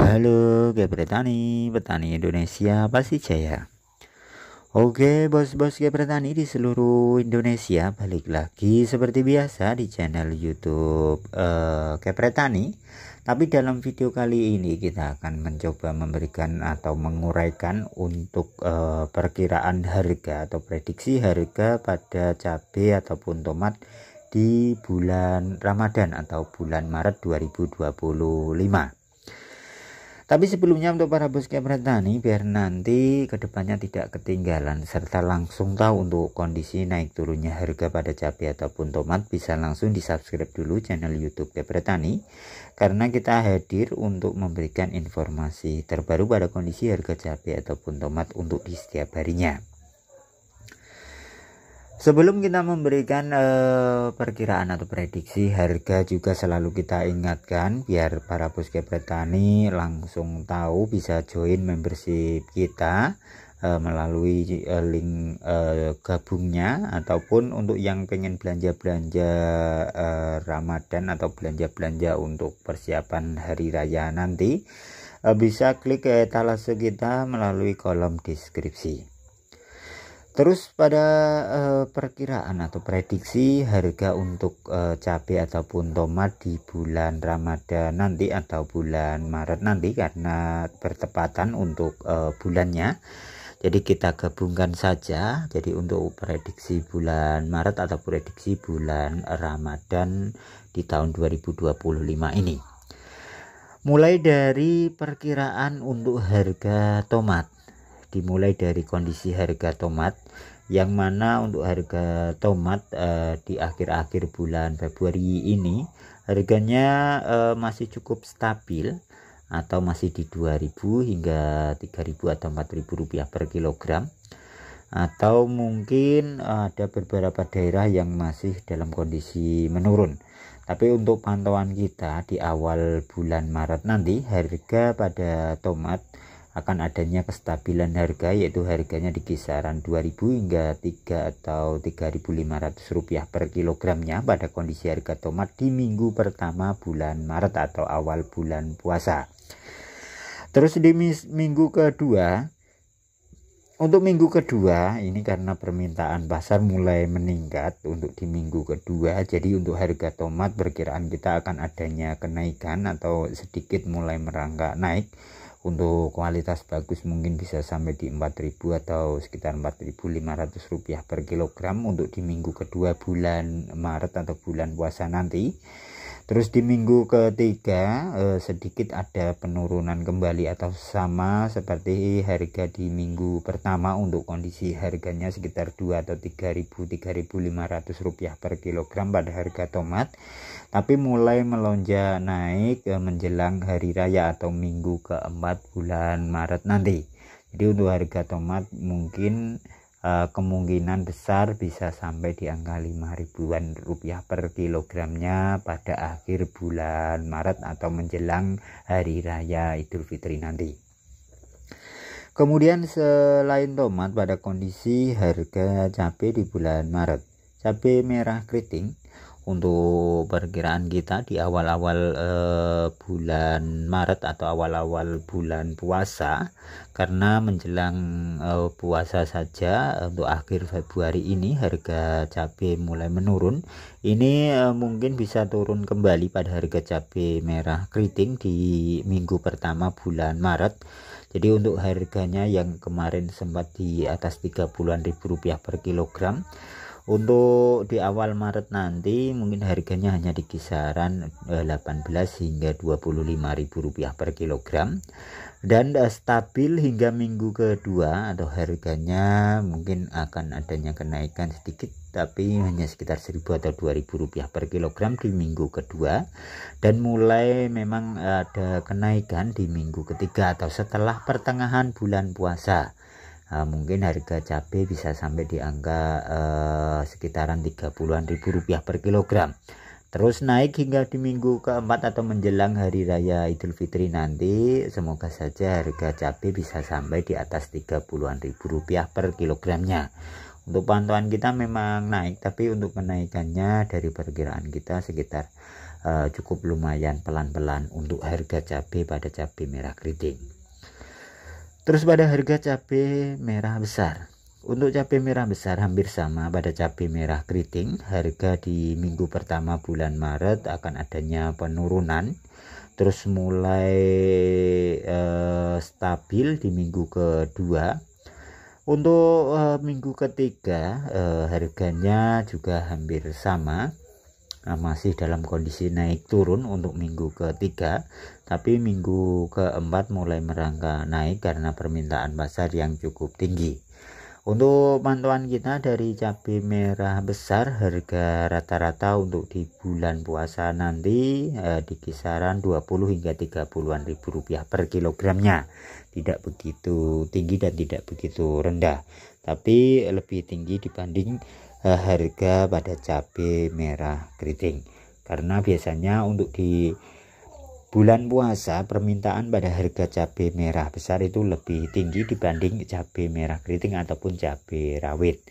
Halo, Petani, petani Indonesia pasti jaya. Oke, bos-bos petani di seluruh Indonesia, balik lagi seperti biasa di channel YouTube Petani. Tapi dalam video kali ini kita akan mencoba memberikan atau menguraikan untuk perkiraan harga atau prediksi harga pada cabai ataupun tomat di bulan Ramadan atau bulan Maret 2025. Tapi sebelumnya untuk para bos petani, biar nanti kedepannya tidak ketinggalan serta langsung tahu untuk kondisi naik turunnya harga pada cabai ataupun tomat, bisa langsung di subscribe dulu channel YouTube Petani, karena kita hadir untuk memberikan informasi terbaru pada kondisi harga cabai ataupun tomat untuk di setiap harinya. Sebelum kita memberikan perkiraan atau prediksi harga, juga selalu kita ingatkan biar para bos petani langsung tahu, bisa join membership kita melalui link gabungnya, ataupun untuk yang pengen belanja-belanja Ramadan atau belanja-belanja untuk persiapan hari raya nanti, bisa klik etalase kita melalui kolom deskripsi. Terus pada perkiraan atau prediksi harga untuk cabai ataupun tomat di bulan Ramadan nanti atau bulan Maret nanti, karena bertepatan untuk bulannya, jadi kita gabungkan saja. Jadi untuk prediksi bulan Maret atau prediksi bulan Ramadan di tahun 2025 ini, mulai dari perkiraan untuk harga tomat, dimulai dari kondisi harga tomat, yang mana untuk harga tomat di akhir-akhir bulan Februari ini harganya masih cukup stabil atau masih di 2.000 hingga 3.000 atau 4.000 rupiah per kilogram, atau mungkin ada beberapa daerah yang masih dalam kondisi menurun. Tapi untuk pantauan kita di awal bulan Maret nanti, harga pada tomat akan adanya kestabilan harga, yaitu harganya di kisaran 2.000 hingga 3 atau 3.500 rupiah per kilogramnya pada kondisi harga tomat di minggu pertama bulan Maret atau awal bulan puasa. Terus di minggu kedua, untuk minggu kedua ini karena permintaan pasar mulai meningkat untuk di minggu kedua, jadi untuk harga tomat perkiraan kita akan adanya kenaikan atau sedikit mulai merangkak naik. Untuk kualitas bagus mungkin bisa sampai di 4.000 atau sekitar 4.500 rupiah per kilogram untuk di minggu kedua bulan Maret atau bulan puasa nanti. Terus di minggu ketiga sedikit ada penurunan kembali atau sama seperti harga di minggu pertama, untuk kondisi harganya sekitar 2 atau 3.500 rupiah per kilogram pada harga tomat. Tapi mulai melonjak naik menjelang hari raya atau minggu keempat bulan Maret nanti. Jadi untuk harga tomat mungkin kemungkinan besar bisa sampai di angka 5.000-an rupiah per kilogramnya pada akhir bulan Maret atau menjelang hari raya Idul Fitri nanti. Kemudian selain tomat, pada kondisi harga cabai di bulan Maret, cabai merah keriting untuk perkiraan kita di awal-awal bulan Maret atau awal-awal bulan puasa, karena menjelang puasa saja untuk akhir Februari ini harga cabai mulai menurun. Ini mungkin bisa turun kembali pada harga cabai merah keriting di minggu pertama bulan Maret. Jadi untuk harganya yang kemarin sempat di atas 30-an ribu rupiah per kilogram, untuk di awal Maret nanti mungkin harganya hanya di kisaran 18 hingga 25.000 rupiah per kilogram, dan stabil hingga minggu kedua, atau harganya mungkin akan adanya kenaikan sedikit tapi hanya sekitar 1.000 atau 2.000 rupiah per kilogram di minggu kedua, dan mulai memang ada kenaikan di minggu ketiga atau setelah pertengahan bulan puasa. Mungkin harga cabai bisa sampai di angka sekitaran 30-an ribu rupiah per kilogram. Terus naik hingga di minggu keempat atau menjelang hari raya Idul Fitri nanti, semoga saja harga cabai bisa sampai di atas 30-an ribu rupiah per kilogramnya. Untuk pantauan kita memang naik, tapi untuk kenaikannya dari perkiraan kita sekitar cukup lumayan pelan-pelan untuk harga cabai pada cabai merah keriting. Terus pada harga cabai merah besar, untuk cabai merah besar hampir sama pada cabai merah keriting. Harga di minggu pertama bulan Maret akan adanya penurunan, terus mulai stabil di minggu kedua. Untuk minggu ketiga harganya juga hampir sama, masih dalam kondisi naik turun untuk minggu ketiga, tapi minggu keempat mulai merangkak naik karena permintaan pasar yang cukup tinggi. Untuk pantauan kita dari cabai merah besar, harga rata-rata untuk di bulan puasa nanti di kisaran 20 hingga 30-an ribu rupiah per kilogramnya. Tidak begitu tinggi dan tidak begitu rendah, tapi lebih tinggi dibanding harga pada cabai merah keriting. Karena biasanya untuk di bulan puasa permintaan pada harga cabai merah besar itu lebih tinggi dibanding cabai merah keriting ataupun cabai rawit.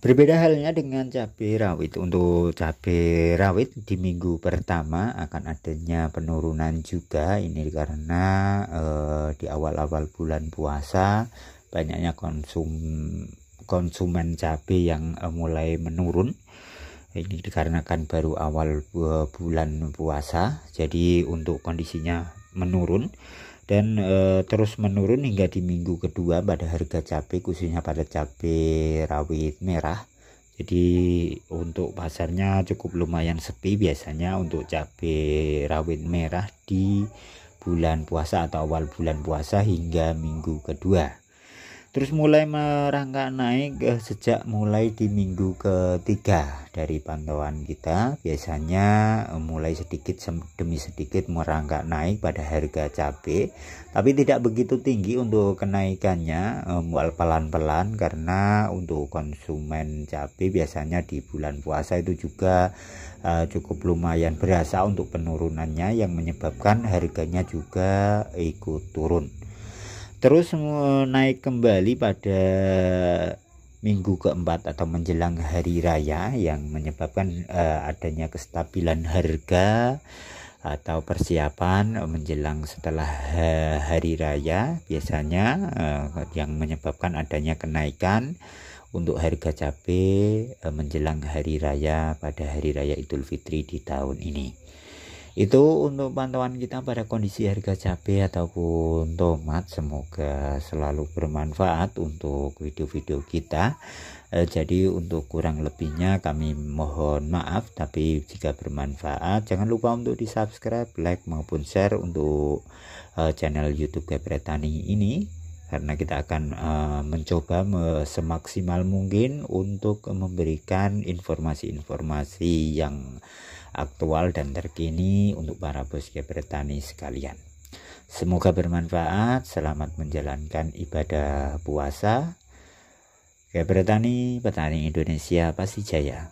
Berbeda halnya dengan cabai rawit. Untuk cabai rawit di minggu pertama akan adanya penurunan juga. Ini karena di awal-awal bulan puasa banyaknya konsumen cabai yang mulai menurun. Ini dikarenakan baru awal bulan puasa, jadi untuk kondisinya menurun dan terus menurun hingga di minggu kedua pada harga cabai, khususnya pada cabai rawit merah. Jadi untuk pasarnya cukup lumayan sepi biasanya untuk cabai rawit merah di bulan puasa atau awal bulan puasa hingga minggu kedua. Terus mulai merangkak naik sejak mulai di minggu ketiga. Dari pantauan kita biasanya mulai sedikit demi sedikit merangkak naik pada harga cabai, tapi tidak begitu tinggi untuk kenaikannya, pelan-pelan, karena untuk konsumen cabai biasanya di bulan puasa itu juga cukup lumayan berasa untuk penurunannya, yang menyebabkan harganya juga ikut turun. Terus naik kembali pada minggu keempat atau menjelang hari raya, yang menyebabkan adanya kestabilan harga atau persiapan menjelang setelah hari raya, biasanya yang menyebabkan adanya kenaikan untuk harga cabai menjelang hari raya pada hari raya Idul Fitri di tahun ini. Itu untuk pantauan kita pada kondisi harga cabai ataupun tomat. Semoga selalu bermanfaat untuk video-video kita. Jadi untuk kurang lebihnya kami mohon maaf, tapi jika bermanfaat jangan lupa untuk di subscribe, like maupun share untuk channel YouTube Geprek Tani ini, karena kita akan mencoba semaksimal mungkin untuk memberikan informasi-informasi yang aktual dan terkini untuk para bos Geprek Tani sekalian. Semoga bermanfaat. Selamat menjalankan ibadah puasa. Geprek Tani, petani Indonesia pasti jaya.